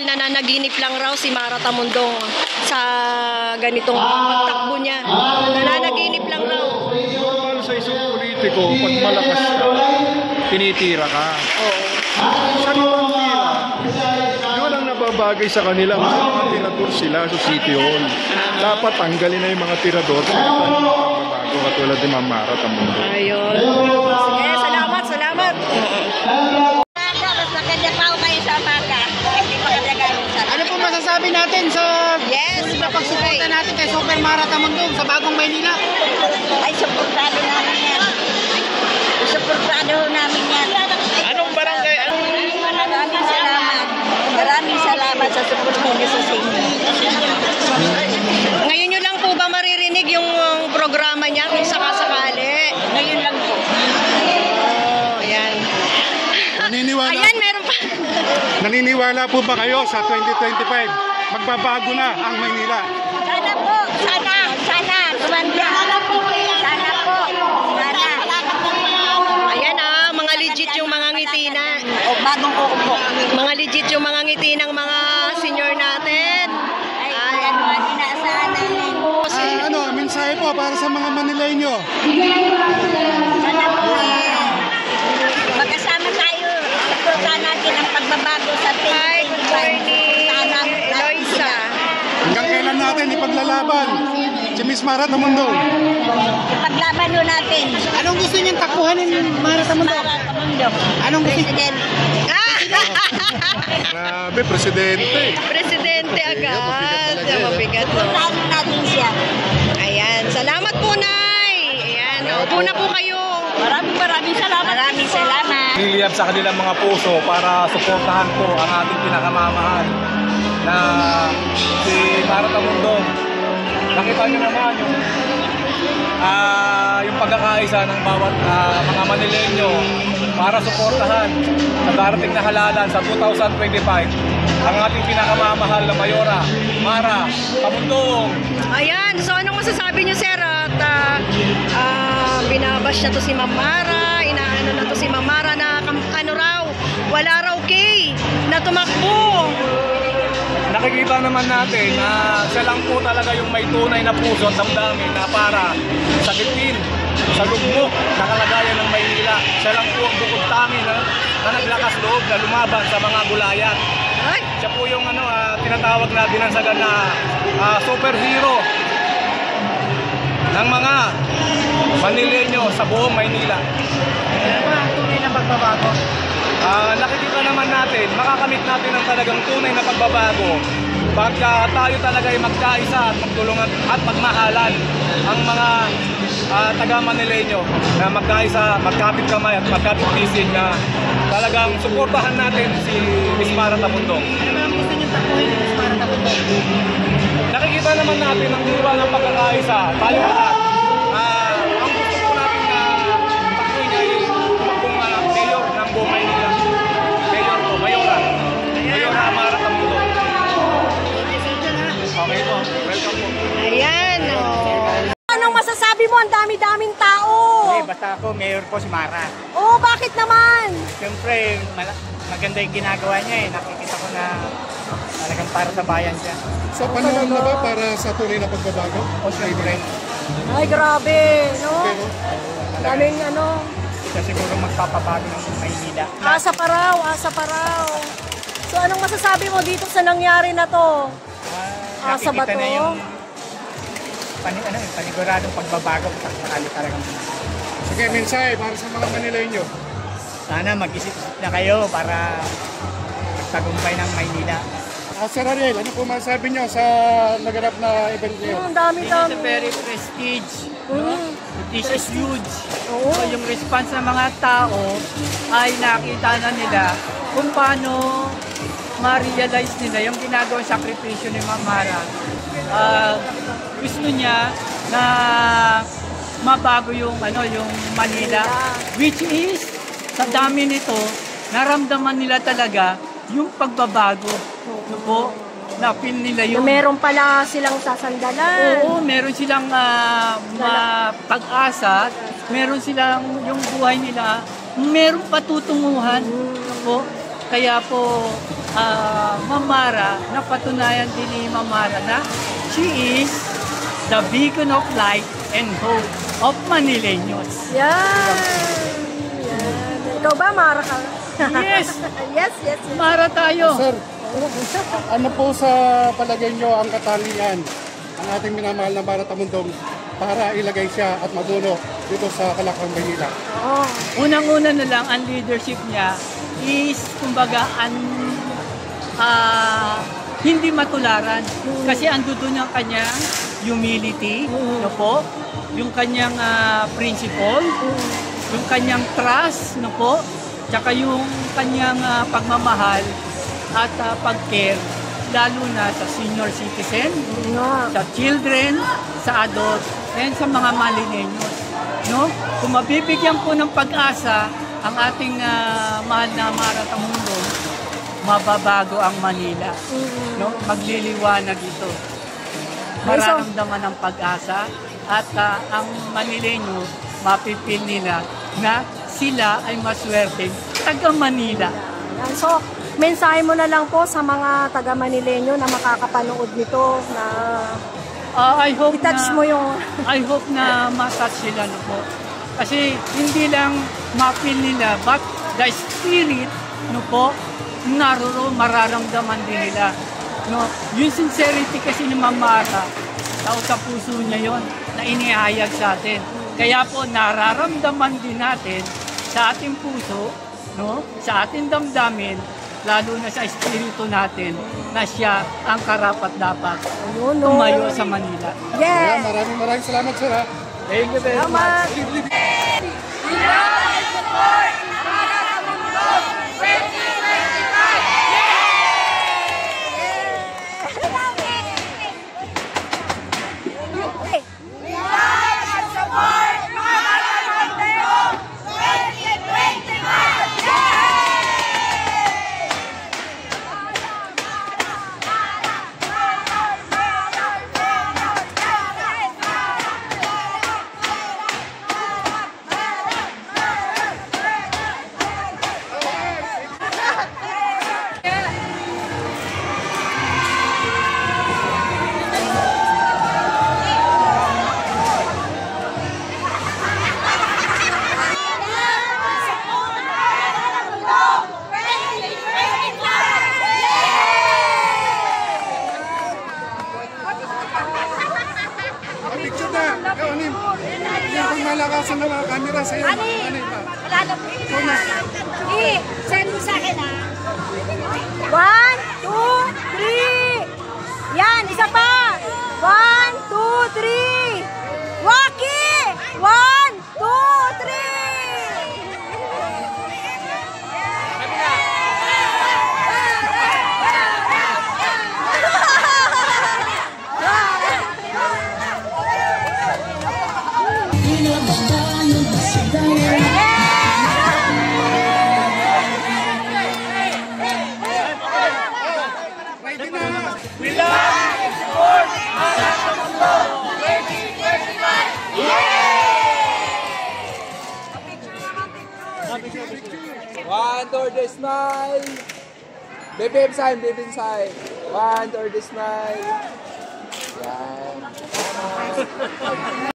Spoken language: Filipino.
dahil nananaginip lang raw si Mara Tamundong sa ganitong pagtakbo niya. Nananaginip lang raw. Normal sa isang politiko, pag malakas ka, tinitira ka. Oo. Sa tira, yun ang nababagay sa kanila. Kasi mga tirador sila sa City Hall. Dapat tanggalin na yung mga tirador. Bago katulad ni Ma'am Mara Tamundong. Ayun. Sige, salamat, salamat. Mas maganda pa ako kayo sa umaga. Hindi pa kadagalan sa... Ano po masasabi natin sa Yes, na pagsuporta natin kay Super Mara Tamundong sa Bagong Maynila? ay suportado namin yan. Suportado namin yan. Anong barangay? Maraming salamat. Maraming salamat sa suporta niyo sa inyo. Ngayon nyo lang po ba maririnig yung programa niya kung sakasakali? Ngayon lang po. Oh, ayan. Naniniwala, Ayan, meron pa. naniniwala po ba kayo sa 2025? Magbabago na ang Maynila. Sana po. Sana. Tumanda. Sana po. Sana. Ayan mga legit yung mga ngiti na. O, bagong kukupo. Mga legit yung mga ngiti ng mga senior natin. Ay, ano, inaasahan namin. Mensahe po para sa mga Manileño. Sana po magkasama tayo. Suportahan natin ang pagbabago sa Hi, good morning, Eloisa. Hanggang kailan natin ipaglalaban si Miss Mara Tamundong? Ipaglaban ho natin. Anong gusto niyang takbuhan ni Mara Tamundong? Para sa mundo. Anong gusto? President. Grabe, presidente. Presidente agad. Mabigat, no? Suportahan natin siya. Ayan, salamat po, Nay. Ayan, upo na po kayo. Maraming salamat. Maraming salamat. Niliyab sa kanilang mga puso para suportahan po ang ating pinakamamahal na si Mara Tamundong. Nakita niyo naman yung pagkakaisa ng bawat mga Manileño para suportahan sa darating na halalan sa 2025 ang ating pinakamamahal na Mayora, Mara Tamundong. Ayan, so anong masasabi niyo, sir? At binabash na to si Ma'am Mara, inaano na to si Ma'am Mara na ano raw, wala raw kay na tumakbo. Nakikita naman natin na siya lang po talaga yung may tunay na puso at damdamin na para sagitin sa lugmok na kalagayan ng Maynila. Siya lang po ang bukod tangi na naglakas loob na lumaban sa mga gulayan. Ay, Siya po yung tinatawag na binansagan na superhero ng mga Manileño sa buong Maynila. Ano ba ang tunay na pagbabago? Nakikita naman natin, makakamit natin ang talagang tunay na pagbabago pagka tayo talaga ay magkaisa at magtulungan at magmahalan ang mga taga Manileño na magkaisa, magkapit kamay at magkapit bisig na talagang suportahan natin si Miss Mara Tamundong. Ano ba ang gusto niyang takbuhin ni Mara Tamundong? Nakikita naman natin ang diwa ng pagkakaisa, tayo lahat. Ang gusto po natin na takbuhin ay tumakbong mayor ng buong Maynila. Mayor po, Mayora. Mayora Mara Tamundong. Okay po, welcome po. ayan. Oh. Anong masasabi mo? Ang dami-daming tao. Basta ako, mayor po si Mara. Oh, bakit naman? Siyempre, maganda yung ginagawa niya eh. Nakikita ko na talagang para sa bayan siya. Sa panahon na ba para sa tunay na pagbabago? O siyempre, Ay, grabe, no? Daming siya siguro magpapabago ng Maynila. asa pa raw, asa pa raw. So, anong masasabi mo dito sa nangyari na to? Asa ba Nakikita to? na yung paniguradong pagbabago sa sakali talagang. Sige, mensahe para sa mga Manileño. Sana mag-isip-isip na kayo para magtagumpay ng Maynila. Sir Ariel, ano po masasabi niyo sa naganap na event niyo? Ang dami-dami. It's a very prestige. This is huge. Oo. So, yung response ng mga tao ay nakita na nila kung paano ma-realize nila yung ginagawang sakripisyo ni Ma'am Mara. Gusto niya na mabago yung yung Manila, which is sa dami nito naramdaman nila talaga yung pagbabago. No po, na-feel nila yung Meron pala silang sasandalan. oo, meron silang pag-asa, meron silang yung buhay nila, meron patutunguhan. No po, kaya po Mamara, napatunayan din ni Mamara na she is the beacon of light and hope of Manileños. Yan. Yan. Ikaw ba, Mara ka? Yes! Yes. Mara tayo! Sir, ano po sa palagay nyo ang katangian ang ating minamahal na Mara Tamundong para ilagay siya at mabuno dito sa Kalakang, Maynila? Oo. Unang-una na lang, ang leadership niya is, kumbaga, hindi matularan. Kasi andun yung kanyang humility, no po? Yung kanyang principle, yung kanyang trust, no po? Tsaka yung kanyang pagmamahal at pag-care, lalo na sa senior citizen, sa children, sa adult, and sa mga Manileños. No? Kung mabibigyan po ng pag-asa ang ating mahal na Mara Tamundong, mababago ang Manila. No? Magliliwanag ito. Mararamdaman ng pag-asa at ang Manileño, mapipil nila na sila ay maswerteng taga-Manila. So, mensahe mo na lang po sa mga taga-Manileño na makakapanood nito na I hope i-touch na, mo yung... I hope na matouch sila, no po. Kasi hindi lang mapil nila, but the spirit, no po, naroroon, mararamdaman din nila. No? Yung sincerity kasi ni Mamara, tao sa puso niya yon na inihayag sa atin. Kaya po, nararamdaman din natin sa ating puso, no? Sa ating damdamin, lalo na sa espiritu natin, na siya ang karapat-dapat tumayo sa Manila. Yes! Maraming salamat, sir. Thank you very much. Picture na! Ikaw, Anim. Yung malakasan ng mga camera sa'yo. Ano ba? Wala na po. Send mo sa akin, ha? 1, 2, 3! Yan, isa pa! 1, 2, 3! Waki! 1, 2, 1, 2, the smile. Baby sign, baby sign. 1, 2, the smile. Yan.